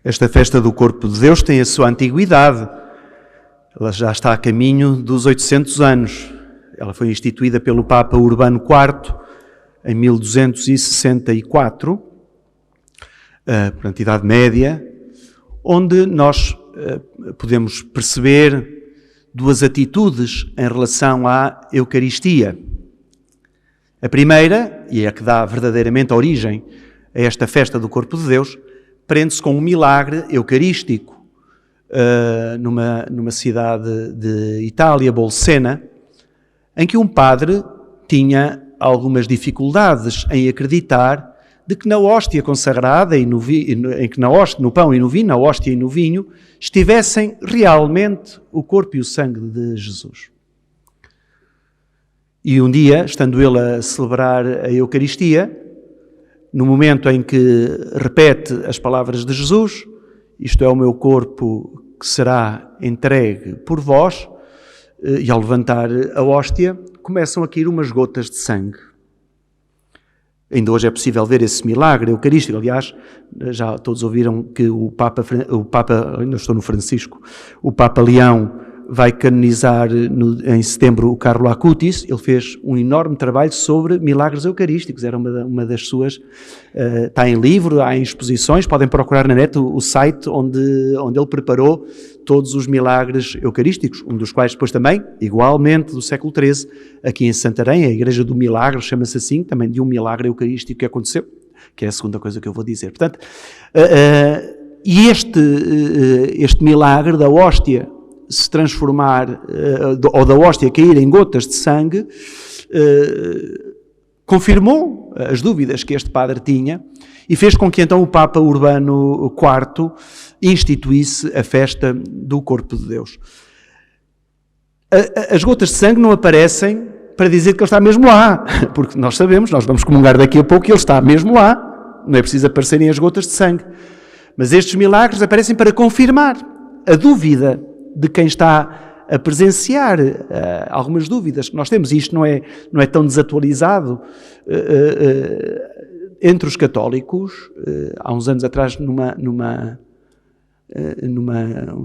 Esta festa do Corpo de Deus tem a sua antiguidade. Ela já está a caminho dos 800 anos. Ela foi instituída pelo Papa Urbano IV em 1264, portanto, Idade Média, onde nós podemos perceber duas atitudes em relação à Eucaristia. A primeira, e é a que dá verdadeiramente origem a esta festa do Corpo de Deus, prende-se com um milagre eucarístico numa cidade de Itália, Bolsena, em que um padre tinha algumas dificuldades em acreditar de que na hóstia consagrada, no pão e no vinho, na hóstia e no vinho, estivessem realmente o corpo e o sangue de Jesus. E um dia, estando ele a celebrar a Eucaristia, no momento em que repete as palavras de Jesus, isto é o meu corpo que será entregue por vós, e ao levantar a hóstia, começam a cair umas gotas de sangue. Ainda hoje é possível ver esse milagre eucarístico. Aliás, já todos ouviram que o Papa, ainda estou no Francisco, o Papa Leão vai canonizar em setembro o Carlo Acutis. Ele fez um enorme trabalho sobre milagres eucarísticos. Era uma das suas... está em livro, há em exposições. Podem procurar na net o site onde ele preparou todos os milagres eucarísticos, um dos quais depois também, igualmente do século XIII, aqui em Santarém, a Igreja do Milagre, chama-se assim, também de um milagre eucarístico que aconteceu, que é a segunda coisa que eu vou dizer. Portanto, e este milagre da hóstia se transformar, ou da hóstia cair em gotas de sangue, confirmou as dúvidas que este padre tinha e fez com que então o Papa Urbano IV instituísse a festa do Corpo de Deus. As gotas de sangue não aparecem para dizer que ele está mesmo lá, porque nós sabemos, nós vamos comungar daqui a pouco que ele está mesmo lá, não é preciso aparecerem as gotas de sangue. Mas estes milagres aparecem para confirmar a dúvida de quem está a presenciar, algumas dúvidas que nós temos, e isto não é tão desatualizado entre os católicos. Há uns anos atrás, num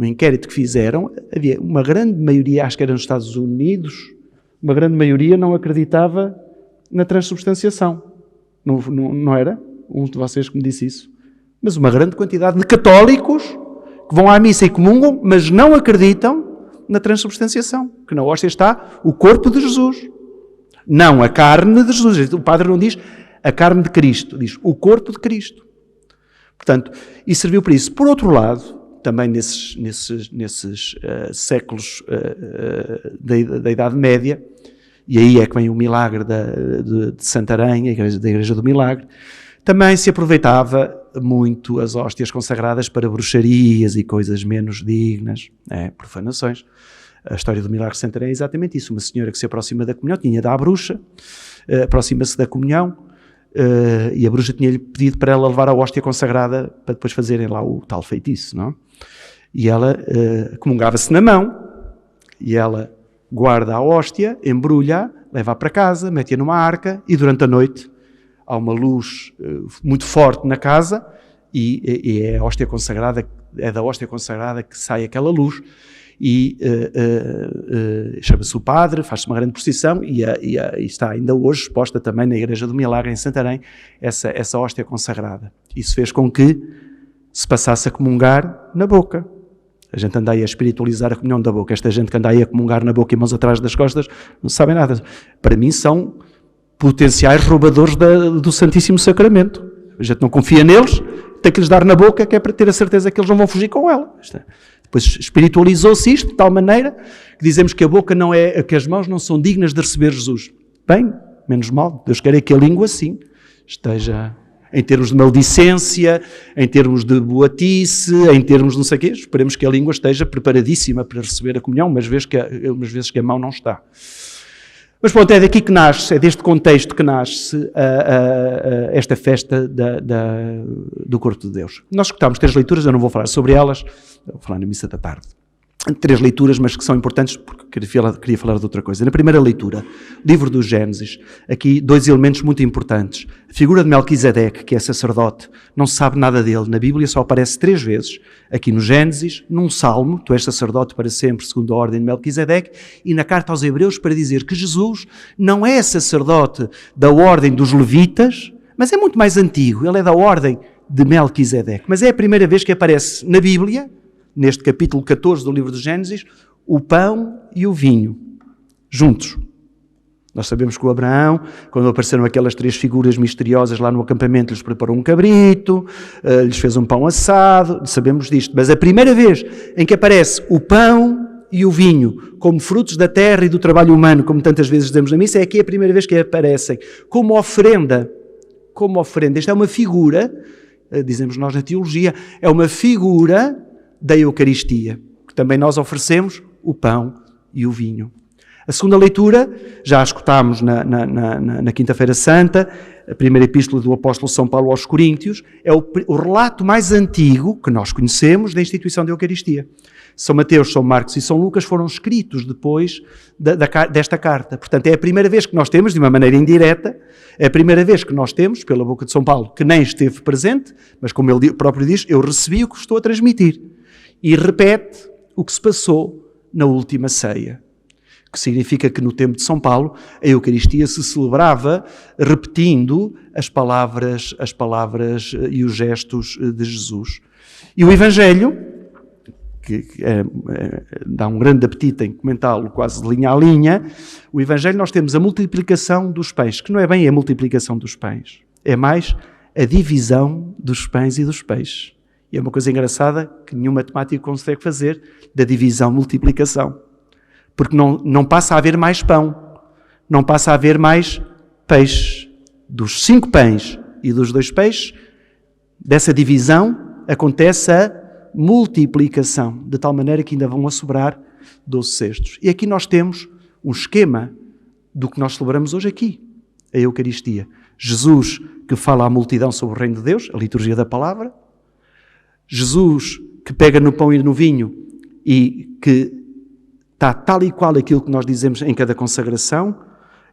inquérito que fizeram, havia uma grande maioria, acho que era nos Estados Unidos, uma grande maioria não acreditava na transubstanciação. Não era? Um de vocês que me disse isso. Mas uma grande quantidade de católicos que vão à missa e comungam, mas não acreditam na transubstanciação, que na hóstia está o corpo de Jesus, não a carne de Jesus. O padre não diz a carne de Cristo, diz o corpo de Cristo. Portanto, e serviu para isso. Por outro lado, também nesses séculos da Idade Média, e aí é que vem o milagre de Santarém, da Igreja do Milagre, também se aproveitava muito as hóstias consagradas para bruxarias e coisas menos dignas, profanações. A história do milagre de Santarém é exatamente isso. Uma senhora que se aproxima da comunhão, tinha ido à bruxa, aproxima-se da comunhão, e a bruxa tinha-lhe pedido para ela levar a hóstia consagrada para depois fazerem lá o tal feitiço, não? E ela comungava-se na mão, e ela guarda a hóstia, embrulha, leva-a para casa, mete-a numa arca, e durante a noite há uma luz muito forte na casa, e é a hóstia consagrada, é da hóstia consagrada que sai aquela luz, e chama-se o padre, faz-se uma grande procissão, e está ainda hoje exposta também na Igreja do Milagre, em Santarém, essa hóstia consagrada. Isso fez com que se passasse a comungar na boca. A gente anda aí a espiritualizar a comunhão da boca. Esta gente que anda aí a comungar na boca e mãos atrás das costas, não sabem nada. Para mim são potenciais roubadores do Santíssimo Sacramento. A gente não confia neles, tem que lhes dar na boca, que é para ter a certeza que eles não vão fugir com ela. Depois espiritualizou-se isto de tal maneira que dizemos que a boca não é, que as mãos não são dignas de receber Jesus. Bem, menos mal, Deus quer é que a língua sim esteja, em termos de maldicência, em termos de boatice, em termos de não sei o quê, esperemos que a língua esteja preparadíssima para receber a comunhão, umas vezes que a mão não está. Mas pronto, é daqui que nasce, é deste contexto que nasce esta festa do Corpo de Deus. Nós escutámos 3 leituras, eu não vou falar sobre elas, vou falar na missa da tarde. 3 leituras, mas que são importantes porque queria falar de outra coisa. Na primeira leitura, livro do Gênesis, aqui 2 elementos muito importantes. A figura de Melquisedeque, que é sacerdote, não se sabe nada dele. Na Bíblia só aparece 3 vezes. Aqui no Gênesis, num salmo, tu és sacerdote para sempre, segundo a ordem de Melquisedeque, e na carta aos Hebreus para dizer que Jesus não é sacerdote da ordem dos levitas, mas é muito mais antigo. Ele é da ordem de Melquisedeque. Mas é a primeira vez que aparece na Bíblia, neste capítulo 14 do livro do Gênesis, o pão e o vinho, juntos. Nós sabemos que o Abraão, quando apareceram aquelas 3 figuras misteriosas lá no acampamento, lhes preparou um cabrito, lhes fez um pão assado, sabemos disto. Mas a primeira vez em que aparece o pão e o vinho como frutos da terra e do trabalho humano, como tantas vezes dizemos na missa, é aqui a primeira vez que aparecem como oferenda. Como oferenda. Esta é uma figura, dizemos nós na teologia, é uma figura da Eucaristia, que também nós oferecemos o pão e o vinho. A segunda leitura, já a escutámos na Quinta-feira Santa, a primeira epístola do apóstolo São Paulo aos Coríntios, é o relato mais antigo que nós conhecemos da instituição da Eucaristia. São Mateus, São Marcos e São Lucas foram escritos depois desta carta. Portanto, é a primeira vez que nós temos, de uma maneira indireta, é a primeira vez que nós temos, pela boca de São Paulo, que nem esteve presente, mas como ele próprio diz, eu recebi o que estou a transmitir. E repete o que se passou na última ceia, que significa que no tempo de São Paulo a Eucaristia se celebrava repetindo as palavras e os gestos de Jesus. E o Evangelho, que dá um grande apetite em comentá-lo quase de linha a linha, o Evangelho nós temos a multiplicação dos pães, que não é bem a multiplicação dos pães, é mais a divisão dos pães e dos peixes. E é uma coisa engraçada que nenhum matemático consegue fazer, da divisão-multiplicação. Porque não passa a haver mais pão, não passa a haver mais peixe. Dos 5 pães e dos 2 peixes, dessa divisão acontece a multiplicação, de tal maneira que ainda vão a sobrar 12 cestos. E aqui nós temos um esquema do que nós celebramos hoje aqui, a Eucaristia. Jesus que fala à multidão sobre o reino de Deus, a liturgia da palavra. Jesus que pega no pão e no vinho e que está tal e qual aquilo que nós dizemos em cada consagração,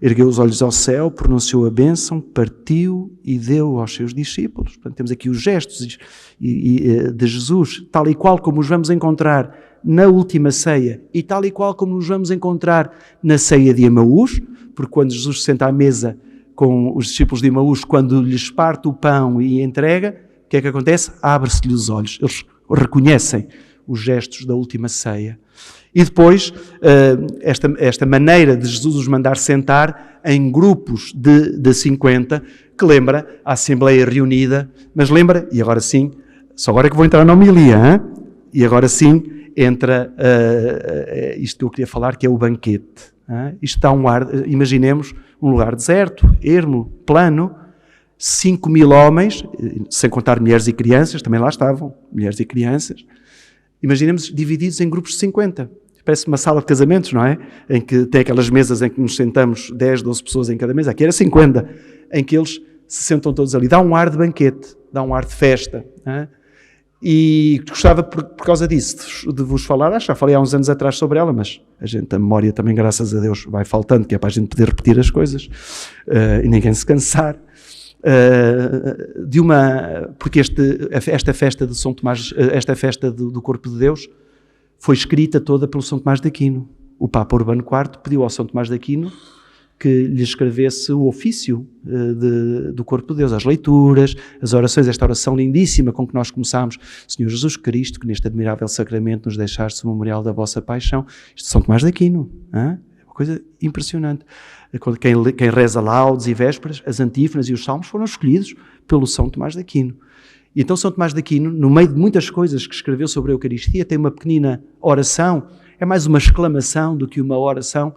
ergueu os olhos ao céu, pronunciou a bênção, partiu e deu aos seus discípulos. Portanto, temos aqui os gestos de Jesus, tal e qual como os vamos encontrar na última ceia e tal e qual como os vamos encontrar na ceia de Emaús, porque quando Jesus se senta à mesa com os discípulos de Emaús, quando lhes parte o pão e entrega, o que é que acontece? Abre-se-lhe os olhos. Eles reconhecem os gestos da última ceia. E depois, esta maneira de Jesus os mandar sentar em grupos de 50, que lembra a Assembleia reunida, mas lembra, e agora sim, só agora é que vou entrar na homilia, hein? E agora sim entra isto que eu queria falar, que é o banquete. Hein? Isto dá um ar, imaginemos um lugar deserto, ermo, plano, 5.000 homens, sem contar mulheres e crianças, também lá estavam, mulheres e crianças. Imaginemos divididos em grupos de 50. Parece uma sala de casamentos, não é? Em que tem aquelas mesas em que nos sentamos 10, 12 pessoas em cada mesa. Aqui era 50, em que eles se sentam todos ali. Dá um ar de banquete, dá um ar de festa. Não é? E gostava, por causa disso, de vos falar. Já falei há uns anos atrás sobre ela, mas a memória também, graças a Deus, vai faltando, que é para a gente poder repetir as coisas e ninguém se cansar. Porque esta festa de São Tomás, esta festa do Corpo de Deus, foi escrita toda pelo São Tomás de Aquino. O Papa Urbano IV pediu ao São Tomás de Aquino que lhe escrevesse o ofício do Corpo de Deus, as leituras, as orações, esta oração lindíssima com que nós começámos: Senhor Jesus Cristo, que neste admirável sacramento nos deixaste o memorial da vossa paixão. Isto é São Tomás de Aquino, é uma coisa impressionante. Quem reza laudes e vésperas, as antífonas e os salmos foram escolhidos pelo São Tomás de Aquino. E então São Tomás de Aquino, no meio de muitas coisas que escreveu sobre a Eucaristia, tem uma pequenina oração, é mais uma exclamação do que uma oração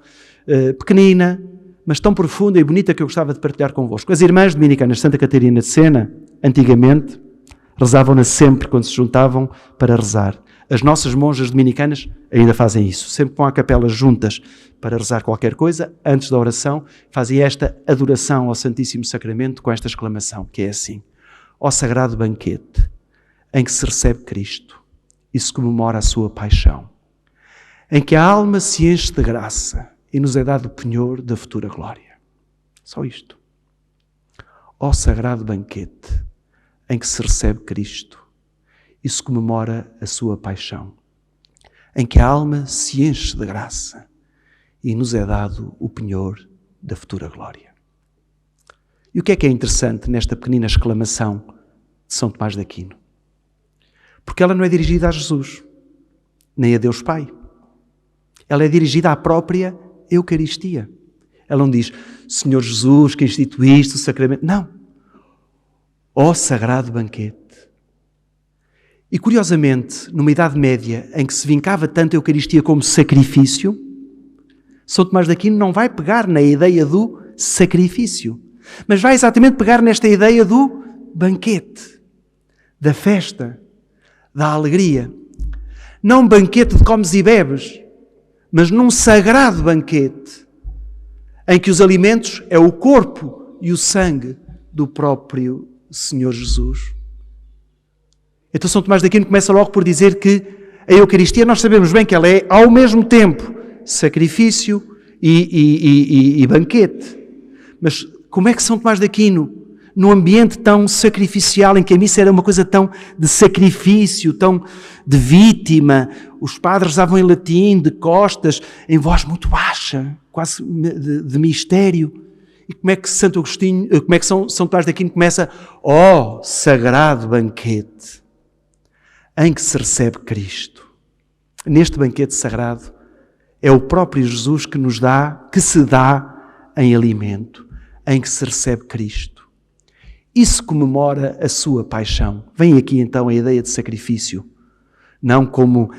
pequenina, mas tão profunda e bonita que eu gostava de partilhar convosco. As irmãs dominicanas de Santa Catarina de Sena, antigamente, rezavam-na sempre quando se juntavam para rezar. As nossas monjas dominicanas ainda fazem isso. Sempre vão à capela juntas para rezar qualquer coisa, antes da oração, fazem esta adoração ao Santíssimo Sacramento com esta exclamação, que é assim: ó sagrado banquete, em que se recebe Cristo e se comemora a sua paixão. em que a alma se enche de graça e nos é dado o penhor da futura glória. Só isto. Ó sagrado banquete em que se recebe Cristo e se comemora a sua paixão, em que a alma se enche de graça e nos é dado o penhor da futura glória. E o que é interessante nesta pequenina exclamação de São Tomás de Aquino? Porque ela não é dirigida a Jesus, nem a Deus Pai. Ela é dirigida à própria Eucaristia. Ela não diz, Senhor Jesus, que instituíste o sacramento. Não. Ó sagrado banquete. E curiosamente, numa Idade Média, em que se vincava tanto a Eucaristia como sacrifício, São Tomás de Aquino não vai pegar na ideia do sacrifício, mas vai exatamente pegar nesta ideia do banquete, da festa, da alegria. Não um banquete de comes e bebes, mas num sagrado banquete, em que os alimentos é o corpo e o sangue do próprio Senhor Jesus. Então São Tomás de Aquino começa logo por dizer que a Eucaristia, nós sabemos bem que ela é ao mesmo tempo sacrifício e banquete. Mas como é que São Tomás de Aquino, num ambiente tão sacrificial, em que a missa era uma coisa tão de sacrifício, tão de vítima, os padres usavam em latim, de costas, em voz muito baixa, quase de mistério. E como é que Santo Agostinho, como é que São Tomás de Aquino começa? Ó sagrado banquete, em que se recebe Cristo. Neste banquete sagrado, é o próprio Jesus que nos dá, que se dá em alimento, em que se recebe Cristo. Isso comemora a sua paixão. Vem aqui então a ideia de sacrifício. Não como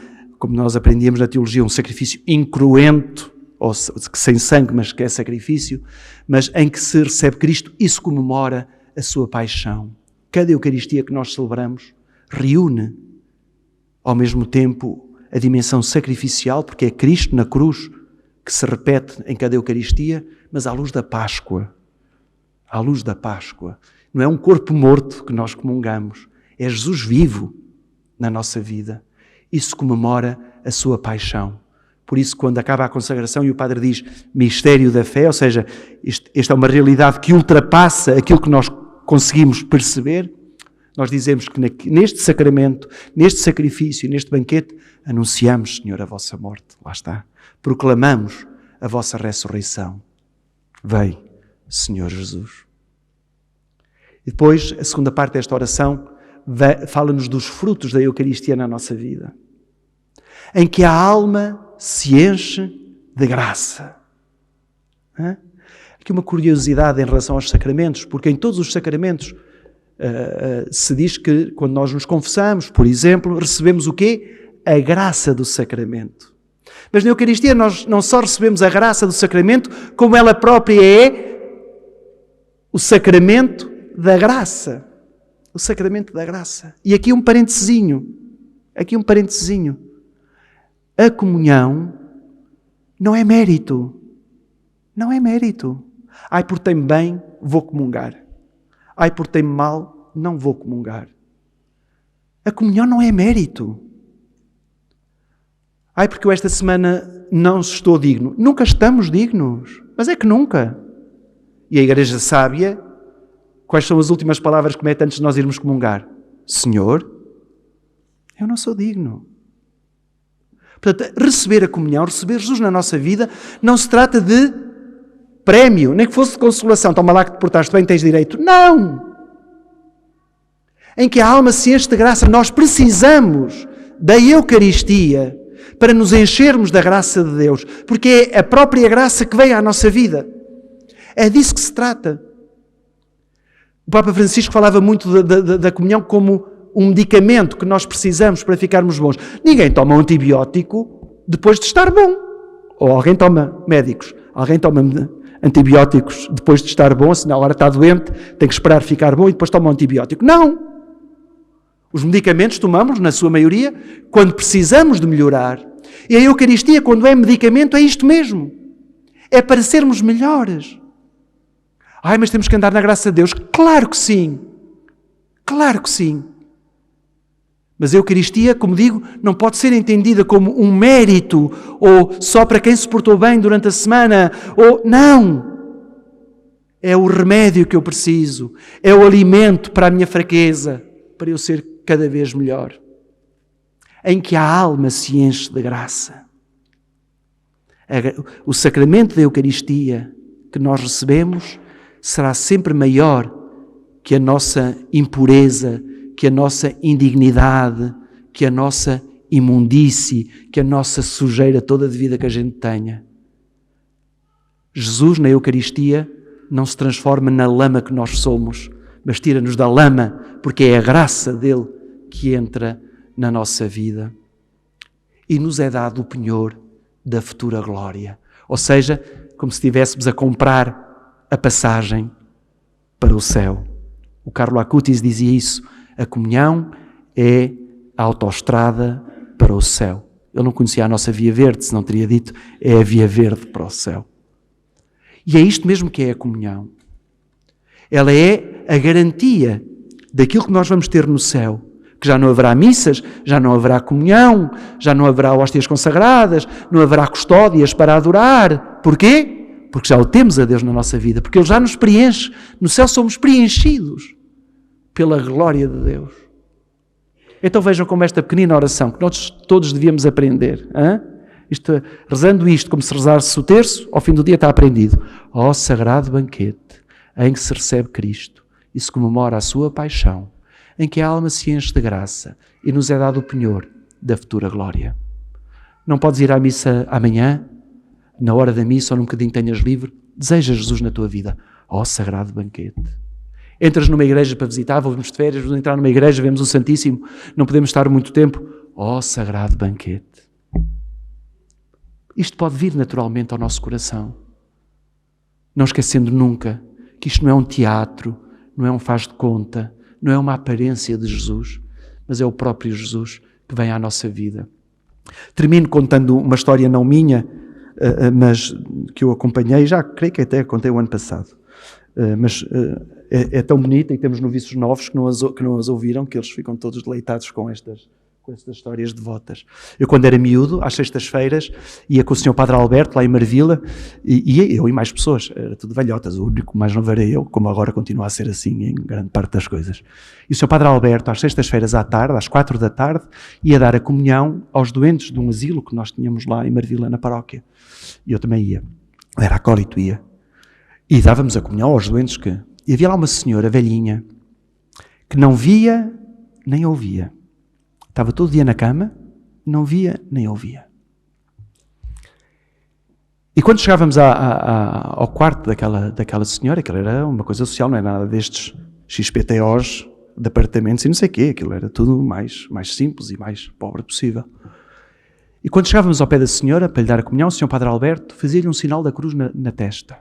nós aprendíamos na teologia, um sacrifício incruento, ou sem sangue, mas que é sacrifício, mas em que se recebe Cristo, isso comemora a sua paixão. Cada Eucaristia que nós celebramos reúne, ao mesmo tempo, a dimensão sacrificial, porque é Cristo na cruz que se repete em cada Eucaristia, mas à luz da Páscoa. À luz da Páscoa. Não é um corpo morto que nós comungamos, é Jesus vivo na nossa vida. Isso comemora a sua paixão. Por isso, quando acaba a consagração e o padre diz mistério da fé, ou seja, esta é uma realidade que ultrapassa aquilo que nós conseguimos perceber, nós dizemos que neste sacramento, neste sacrifício, neste banquete, anunciamos, Senhor, a vossa morte. Lá está. Proclamamos a vossa ressurreição. Vem, Senhor Jesus. E depois, a segunda parte desta oração fala-nos dos frutos da Eucaristia na nossa vida, em que a alma se enche de graça. Aqui uma curiosidade em relação aos sacramentos, porque em todos os sacramentos se diz que quando nós nos confessamos, por exemplo, recebemos o quê? A graça do sacramento. Mas na Eucaristia nós não só recebemos a graça do sacramento, como ela própria é o sacramento da graça. O sacramento da graça. E aqui um parentezinho. A comunhão não é mérito. Não é mérito. Ai, portei-me bem, vou comungar. Ai, portei-me mal, não vou comungar. A comunhão não é mérito. Ai, porque eu esta semana não estou digno. Nunca estamos dignos. Mas é que nunca. E a Igreja sábia, quais são as últimas palavras que mete antes de nós irmos comungar? Senhor, eu não sou digno. Portanto, receber a comunhão, receber Jesus na nossa vida, não se trata de prémio, nem que fosse de consolação. Toma lá que te portaste bem, tens direito. Não! Em que a alma se enche de graça. Nós precisamos da Eucaristia para nos enchermos da graça de Deus, porque é a própria graça que vem à nossa vida. É disso que se trata. O Papa Francisco falava muito da comunhão como um medicamento que nós precisamos para ficarmos bons. Ninguém toma um antibiótico depois de estar bom. Ou alguém toma médicos. Alguém toma antibióticos depois de estar bom, senão agora está doente, tem que esperar ficar bom e depois toma um antibiótico. Não! Os medicamentos tomamos, na sua maioria, quando precisamos de melhorar. E a Eucaristia, quando é medicamento, é isto mesmo. É para sermos melhores. Ai, mas temos que andar na graça de Deus. Claro que sim. Claro que sim. Mas a Eucaristia, como digo, não pode ser entendida como um mérito ou só para quem se portou bem durante a semana. Não! É o remédio que eu preciso. É o alimento para a minha fraqueza, para eu ser cada vez melhor. Em que a alma se enche de graça. O sacramento da Eucaristia que nós recebemos será sempre maior que a nossa impureza, que a nossa indignidade, que a nossa imundície, que a nossa sujeira toda de vida que a gente tenha. Jesus, na Eucaristia, não se transforma na lama que nós somos, mas tira-nos da lama, porque é a graça dele que entra na nossa vida. E nos é dado o penhor da futura glória. Ou seja, como se estivéssemos a comprar a passagem para o céu. O Carlo Acutis dizia isso. A comunhão é a autoestrada para o céu. Ele não conhecia a nossa via verde, senão teria dito, é a via verde para o céu. E é isto mesmo que é a comunhão. Ela é a garantia daquilo que nós vamos ter no céu. Que já não haverá missas, já não haverá comunhão, já não haverá hóstias consagradas, não haverá custódias para adorar. Porquê? Porque já o temos a Deus na nossa vida, porque Ele já nos preenche. No céu somos preenchidos pela glória de Deus. Então vejam como esta pequenina oração, que nós todos devíamos aprender. Rezando isto, como se rezasse o terço, ao fim do dia está aprendido. Ó sagrado banquete, em que se recebe Cristo e se comemora a sua paixão, em que a alma se enche de graça e nos é dado o penhor da futura glória. Não podes ir à missa amanhã, na hora da missa ou num bocadinho tenhas livre, deseja Jesus na tua vida. Ó sagrado banquete. Entras numa igreja para visitar, vamos de férias, vamos entrar numa igreja, vemos o Santíssimo, não podemos estar muito tempo. Ó sagrado banquete. Isto pode vir naturalmente ao nosso coração. Não esquecendo nunca que isto não é um teatro, não é um faz de conta, não é uma aparência de Jesus, mas é o próprio Jesus que vem à nossa vida. Termino contando uma história não minha, mas que eu acompanhei, já creio que até contei o ano passado. Mas é tão bonita e temos noviços novos que não as ouviram, que eles ficam todos deleitados com estas histórias devotas. Eu, quando era miúdo, às sextas-feiras, ia com o Sr. Padre Alberto, lá em Marvila, e eu e mais pessoas, era tudo velhotas, o único mais novo era eu, como agora continua a ser assim em grande parte das coisas. E o Sr. Padre Alberto, às sextas-feiras à tarde, às 4 da tarde, ia dar a comunhão aos doentes de um asilo que nós tínhamos lá em Marvila, na paróquia. E eu também ia. Eu era acólito, ia. E dávamos a comunhão aos doentes que... E havia lá uma senhora velhinha que não via nem ouvia. Estava todo dia na cama, não via nem ouvia. E quando chegávamos ao quarto daquela senhora, aquilo era uma coisa social, não era nada destes XPTOs de apartamentos e não sei o quê, aquilo era tudo mais simples e mais pobre possível. E quando chegávamos ao pé da senhora, para lhe dar a comunhão, o Sr. Padre Alberto fazia-lhe um sinal da cruz na testa.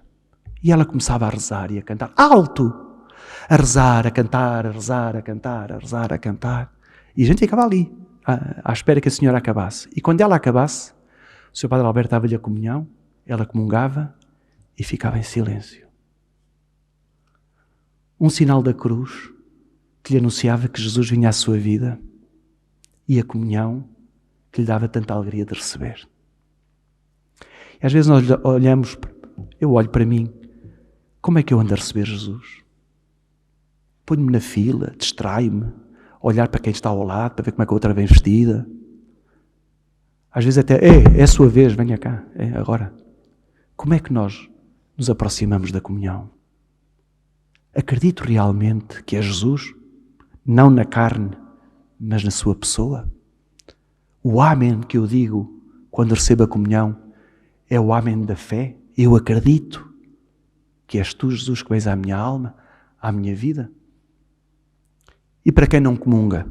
E ela começava a rezar e a cantar alto, a rezar, a cantar, a rezar, a cantar, a rezar, a cantar. E a gente ficava ali, à espera que a senhora acabasse. E quando ela acabasse, o Sr. Padre Alberto dava-lhe a comunhão, ela comungava e ficava em silêncio. Um sinal da cruz que lhe anunciava que Jesus vinha à sua vida e a comunhão que lhe dava tanta alegria de receber. E às vezes nós olhamos, eu olho para mim, como é que eu ando a receber Jesus? Ponho-me na fila, distraio-me, olhar para quem está ao lado, para ver como é que a outra vem vestida. Às vezes até, é a sua vez, venha cá, agora. Como é que nós nos aproximamos da comunhão? Acredito realmente que é Jesus, não na carne, mas na sua pessoa? O amém que eu digo quando recebo a comunhão é o amém da fé? Eu acredito que és tu, Jesus, que vens à minha alma, à minha vida? E para quem não comunga,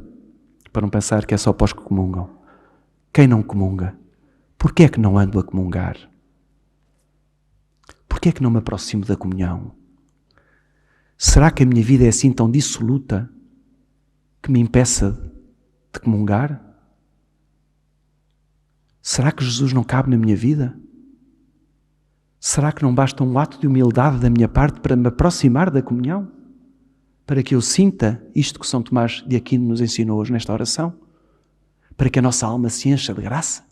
para não pensar que é só para os que comungam, quem não comunga, porquê é que não ando a comungar? Porquê é que não me aproximo da comunhão? Será que a minha vida é assim tão dissoluta que me impeça de comungar? Será que Jesus não cabe na minha vida? Será que não basta um ato de humildade da minha parte para me aproximar da comunhão? Para que eu sinta isto que São Tomás de Aquino nos ensinou hoje nesta oração? para que a nossa alma se encha de graça.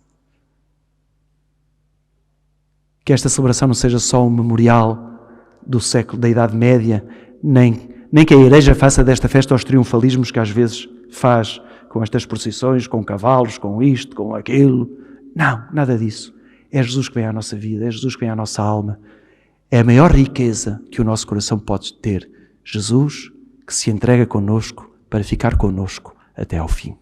Que esta celebração não seja só um memorial do século, da Idade Média, nem que a Igreja faça desta festa os triunfalismos que às vezes faz com estas procissões, com cavalos, com isto, com aquilo. Não, nada disso. É Jesus que vem à nossa vida, é Jesus que vem à nossa alma. É a maior riqueza que o nosso coração pode ter. Jesus que se entrega connosco para ficar connosco até ao fim.